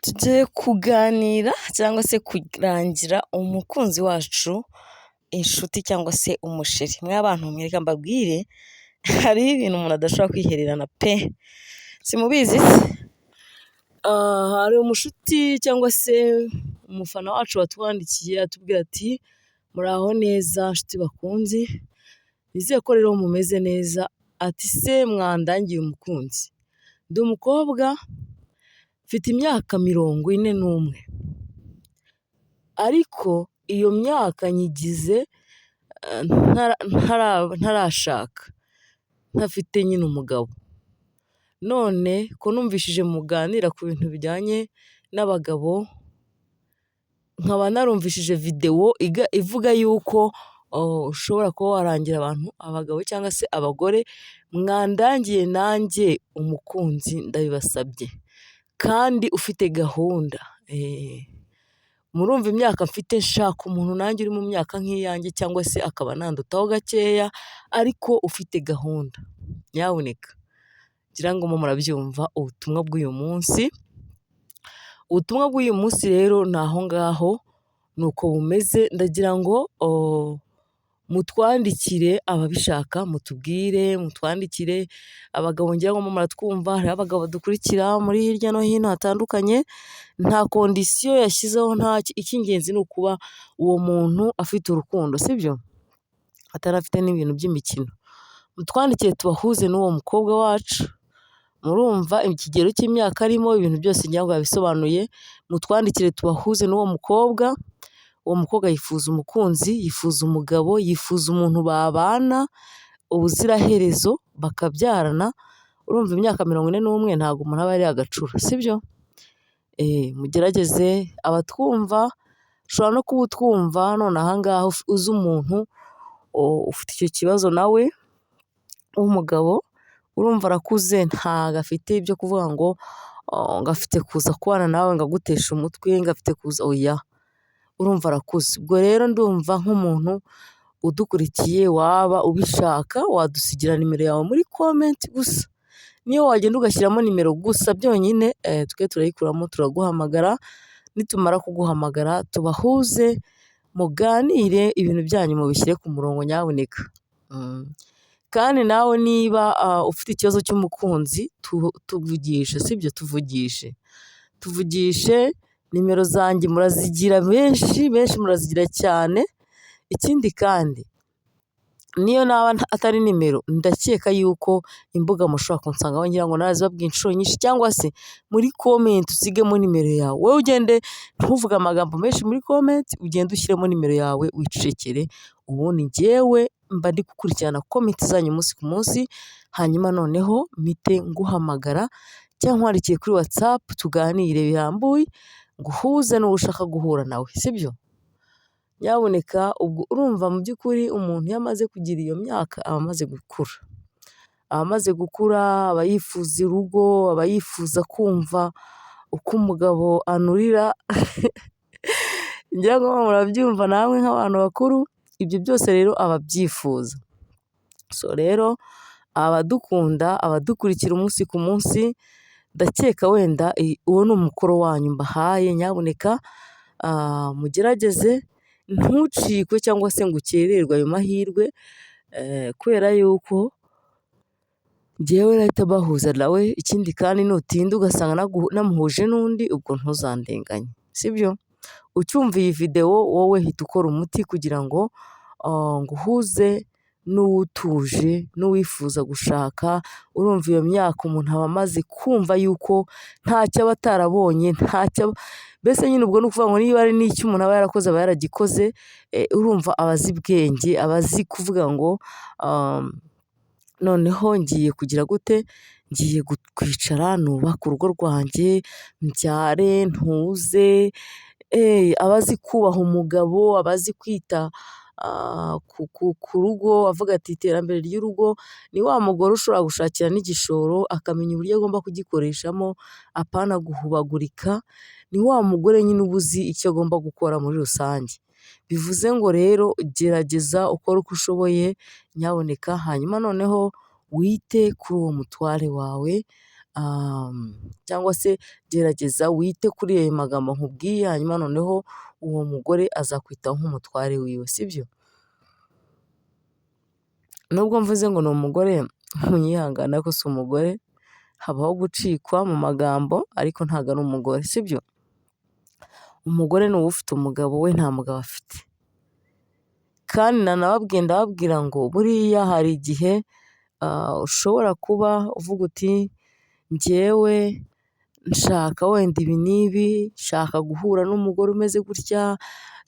Tugiye kuganira cyangwa se kurangira umukunzi wacu, inshuti cyangwa se umusheri. Mw'abantu mwe reka mbabwire, hariho ibintu umuntu adashobora kwihererana pe! Simubizi se? Hari umushuti cyangwa se umufana wacu watwandikiye atubwira ati muraho neza nshuti bakunzi, nizeye ko rero mumeze neza, ati se mwandangiye umukunzi. Ndi umukobwa mfite imyaka 41 ariko iyo myaka nyigize ntarashaka, ntafite nyine umugabo. None ko numvishije muganira ku bintu bijyanye n'abagabo, nkaba narumvishije videwo ivuga yuko ushobora kuba warangira abantu abagabo cyangwa se abagore, mwandangiye nanjye umukunzi ndabibasabye kandi ufite gahunda. Murumva imyaka mfite, nshaka umuntu nanjye uri mu myaka nk'iyanjye cyangwa se akaba nandutaho gakeya ariko ufite gahunda. Nyabuneka ngira ngo murabyumva ubutumwa bw'uyu munsi. Ubutumwa bw'uyu munsi rero ni aho ngaho, ni uko bumeze. Ndagira ngo mutwandikire ababishaka, mutubwire, mutwandikire abagabo ngira ngo muratwumva, hariho abagabo badukurikira muri hirya no hino hatandukanye, nta kondisiyo yashyizeho, icy'ingenzi ni ukuba uwo muntu afite urukundo, sibyo? Atarafite n'ibintu by'imikino. Mutwandikire tubahuze n'uwo mukobwa wacu, murumva ikigero cy'imyaka arimo, ibintu byose ngira ngo yabisobanuye. Mutwandikire tubahuze n'uwo mukobwa. Uwo mukobwa yifuza umukunzi, yifuza umugabo, yifuza umuntu babana ubuziraherezo bakabyarana. Urumva imyaka 41 ntabwo umuntu aba ari agacura, sibyo? Mugerageze abatwumva, ushobora no kuba utwumva none aha ngaha uzi umuntu ufite icyo kibazo nawe w'umugabo, urumva arakuze, ntabwo afite ibyo kuvuga ngo afite kuza kubana nawe ngo aguteshe umutwe, ngo afite kuza, oya, urumva arakuze. Ubwo rero ndumva nk'umuntu udukurikiye waba ubishaka wadusigira nimero yawe muri komenti gusa. Niyo wagenda ugashyiramo nimero gusa byonyine, twe turayikuramo turaguhamagara. Nitumara kuguhamagara tubahuze, muganire ibintu byanyu mubishyire ku murongo nyabuneka. Kandi nawe niba ufite ikibazo cy'umukunzi tuvugishe, sibyo? Tuvugishe. Nimero zanjye murazigira benshi murazigira cyane. Ikindi kandi niyo naba atari nimero, ndakeka yuko imbuga mushobora kunsangaho, ngira ngo narazibabwiye inshuro nyinshi, cyangwa se muri komenti usigemo nimero yawe. Wowe ugende ntuvuge amagambo menshi muri komenti, ugende ushyiremo nimero yawe wicecekere, ubundi njyewe mba ndi gukurikirana komenti zanyu umunsi ku munsi, hanyuma noneho mpite nguhamagara cyangwa nkwandikiye kuri WhatsApp tuganire birambuye, nguhuze n'uwo ushaka guhura nawe, sibyo? Nyabuneka ubwo urumva mu by'ukuri umuntu iyo amaze kugira iyo myaka aba amaze gukura. Aba amaze gukura, aba yifuza urugo, aba yifuza kumva uko umugabo anurira. Ngira ngo murabyumva namwe nk'abantu bakuru, ibyo byose rero aba abyifuza. So rero abadukunda, abadukurikira umunsi ku munsi, ndakeka wenda uwo ni umukoro wanyu mbahaye. Nyabuneka mugerageze ntucikwe cyangwa se ngo ukererwe ayo mahirwe, kubera yuko njyewe nahita mbahuza nawe. Ikindi kandi nutinda ugasanga namuhuje n'undi, ubwo ntuzandenganye, sibyo? Ucyumva iyi videwo wowe hita ukora umuti kugira ngo nguhuze n'uwutuje, n'uwifuza gushaka. Urumva iyo myaka umuntu aba amaze kumva yuko ntacyo aba atarabonye, mbese nyine ubwo ni ukuvuga ngo niba ari n'icyo umuntu aba yarakoze aba yaragikoze. Urumva aba azi ubwenge, aba azi kuvuga ngo noneho ngiye kugira gute, ngiye kwicara nubaka urugo rwanjye, mbyare, ntuze. Aba azi kubaha umugabo, aba azi kwita ku rugo, avuga ati iterambere ry'urugo. Ni wa mugore ushobora gushakira n'igishoro akamenya uburyo agomba kugikoreshamo, apana guhubagurika. Ni wa mugore nyine uba uzi icyo agomba gukora muri rusange. Bivuze ngo rero gerageza ukore uko ushoboye nyabuneka, hanyuma noneho wite kuri uwo mutware wawe, cyangwa se gerageza wite kuri ayo magambo nkubwiye, hanyuma noneho uwo mugore azakwitaho nk'umutware wiwe, sibyo? Nubwo mvuze ngo ni umugore munyihangane ariko si umugore, habaho gucikwa mu magambo ariko ntabwo ari umugore, sibyo? Umugore ni ufite umugabo, we nta mugabo afite. Kandi nanababwiye ndababwira ngo buriya hari igihe ushobora kuba uvuga uti njyewe nshaka wenda ibi n'ibi, nshaka guhura n'umugore umeze gutya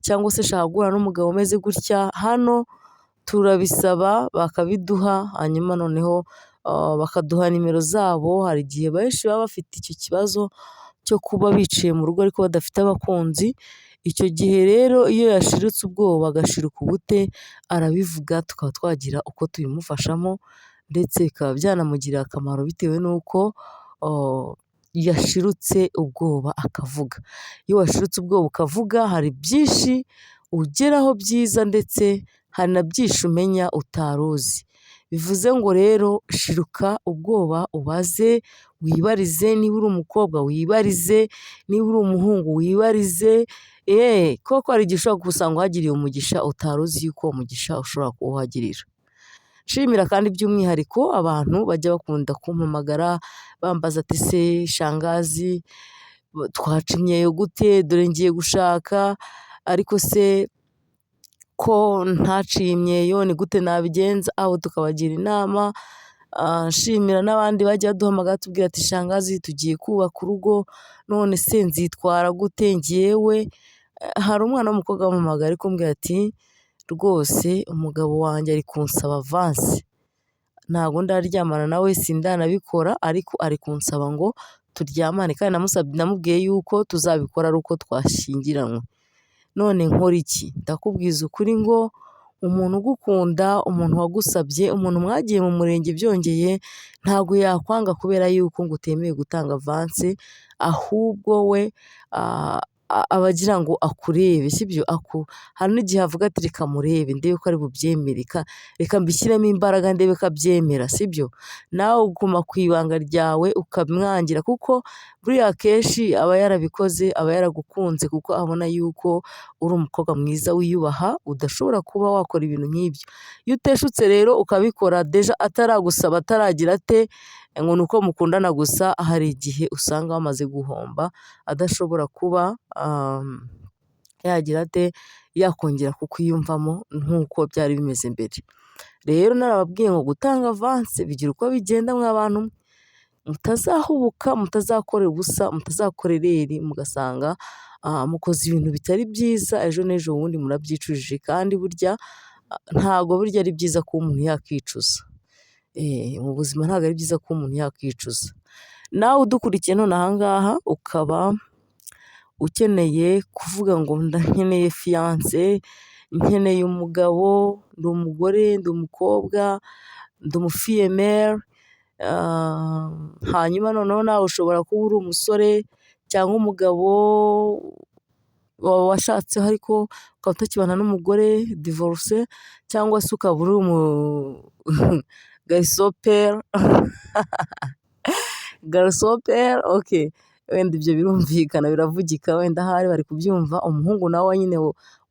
cyangwa se nshaka guhura n'umugabo umeze gutya, hano turabisaba bakabiduha, hanyuma noneho bakaduha nimero zabo. Hari igihe benshi baba bafite icyo kibazo cyo kuba biciye mu rugo ariko badafite abakunzi, icyo gihe rero iyo yashiritse ubwoba agashiruka ubute arabivuga, tukaba twagira uko tubimufashamo ndetse bikaba byanamugirira akamaro bitewe n'uko yashirutse ubwoba akavuga. Iyo washirutse ubwoba ukavuga hari byinshi ugeraho byiza ndetse hari na byinshi umenya utari uzi. Bivuze ngo rero shiruka ubwoba ubaze, wibarize, niba uri umukobwa wibarize, niba uri umuhungu wibarize, koko hari igihe ushobora gusanga uhagiriye umugisha utari uzi yuko uwo mugisha ushobora kuwuhagirira. Nshimira kandi by'umwihariko abantu bajya bakunda kumpamagara bambaza ati se shangazi twaca imyeyo gute, dore ngiye gushaka ariko se ko ntaciye imyeyo ni gute nabigenza, aho tukabagira inama. Nshimira n'abandi bajya baduhamagara batubwira ati shangazi tugiye kubaka urugo none se nzitwara gute njyewe. Hari umwana w'umukobwa wampamagaye ari kumbwira ati rwose umugabo wanjye ari kunsaba avansi, ntabwo ndaryamana nawe sindanabikora ariko ari kunsaba ngo turyamane, kandi namubwiye yuko tuzabikora ari uko twashyingiranywe. None nkora iki? Ndakubwiza ukuri ngo umuntu ugukunda, umuntu wagusabye, umuntu mwagiye mu murenge byongeye ntabwo yakwanga kubera yuko ngo utemeye gutanga avansi, ahubwo we aba agira ngo akurebe, sibyo? Hari n'igihe avuga ati reka murebe ndebe ko ari bubyemere, reka mbishyiremo imbaraga ndebe ko abyemera, sibyo? Nawe uguma ku ibanga ryawe ukamwangira kuko buriya akenshi aba yarabikoze, aba yaragukunze kuko abona yuko uri umukobwa mwiza wiyubaha, udashobora kuba wakora ibintu nk'ibyo. Iyo uteshutse rero ukabikora deja ataragusaba ataragira ate ngo ni uko mukundana gusa, hari igihe usanga wamaze guhomba adashobora kuba yagira ate yakongera kukwiyumvamo nk'uko byari bimeze mbere. Rero narababwiye ngo gutanga avansi bigira uko bigenda mwa bantu, mutazahubuka, mutazakorera ubusa, mutazakorera ireri mugasanga mukoze ibintu bitari byiza, ejo n'ejo bundi murabyicujije. Kandi burya ntabwo burya ari byiza kuba umuntu yakicuza. Mu buzima ntabwo ari byiza kuba umuntu yakicuza. Nawe udukurikiye none aha ngaha ukaba ukeneye kuvuga ngo nkeneye fiyanse, nkeneye umugabo, ndi umugore, ndi umukobwa, ndi umufiyemeri, hanyuma noneho nawe ushobora kuba uri umusore cyangwa umugabo washatse ariko ukaba utakibana n'umugore divorce, cyangwa se ukaba uri garisoperi wenda ibyo birumvikana biravugika, wenda ahari bari kubyumva. Umuhungu nawe nyine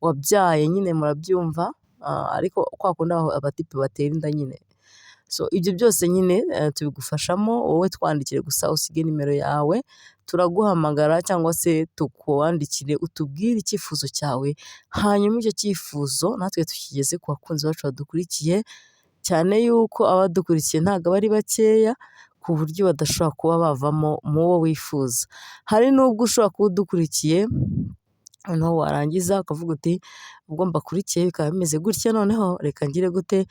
wabyaye nyine murabyumva, ariko kwa kundi abatipe batera inda nyine. So ibyo byose nyine tubigufashamo, wowe twandikire gusa usige nimero yawe, turaguhamagara cyangwa se tukwandikire utubwire icyifuzo cyawe, hanyuma icyo cyifuzo natwe tukigeze ku bakunzi bacu badukurikiye, cyane yuko abadukurikiye ntabwo aba ari bakeya ku buryo badashobora kuba bavamo mu wo wifuza. Hari n'ubwo ushobora kuba udukurikiye noneho warangiza ukavuga uti ubwo mbakurikiye bikaba bimeze gutya, noneho reka ngire gute,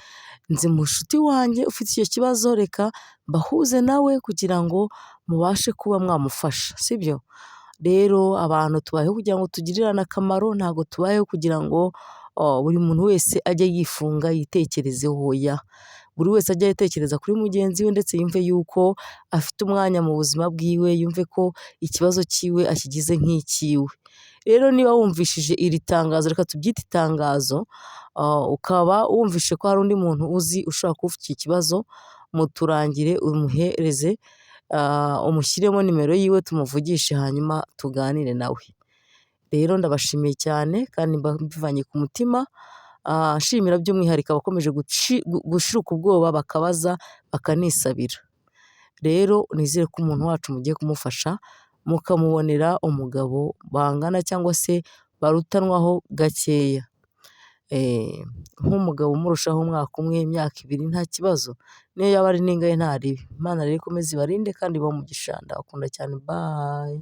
nzi mushuti wanjye ufite icyo kibazo, reka mbahuze nawe kugira ngo mubashe kuba mwamufasha, sibyo? Rero abantu tubayeho kugira ngo tugirirane akamaro, ntabwo tubayeho kugira ngo buri muntu wese ajye yifunga yitekerezeho, oya. Buri wese ajya yitekereza kuri mugenzi we ndetse yumve yuko afite umwanya mu buzima bwiwe, yumve ko ikibazo cyiwe akigize nk'icyiwe. Rero niba wumvishije iri tangazo, reka tubyite itangazo, ukaba wumvishe ko hari undi muntu uzi ushobora kuba ufite iki kibazo, muturangire umuhereze umushyiremo nimero yiwe tumuvugishe hanyuma tuganire nawe. Rero ndabashimiye cyane kandi mbivanye ku mutima, nshimira by'umwihariko abakomeje gushiruka ubwoba bakabaza bakanisabira. Rero nizere ko umuntu wacu mugiye kumufasha mukamubonera umugabo bangana cyangwa se barutanwaho gakeya. Nk'umugabo umurushaho umwaka umwe, imyaka ibiri nta kibazo, niyo yaba ari n'ingahe ntaribi. Imana rero ikomeze ibarinde kandi ibahe umugisha, ndabakunda cyane, bye.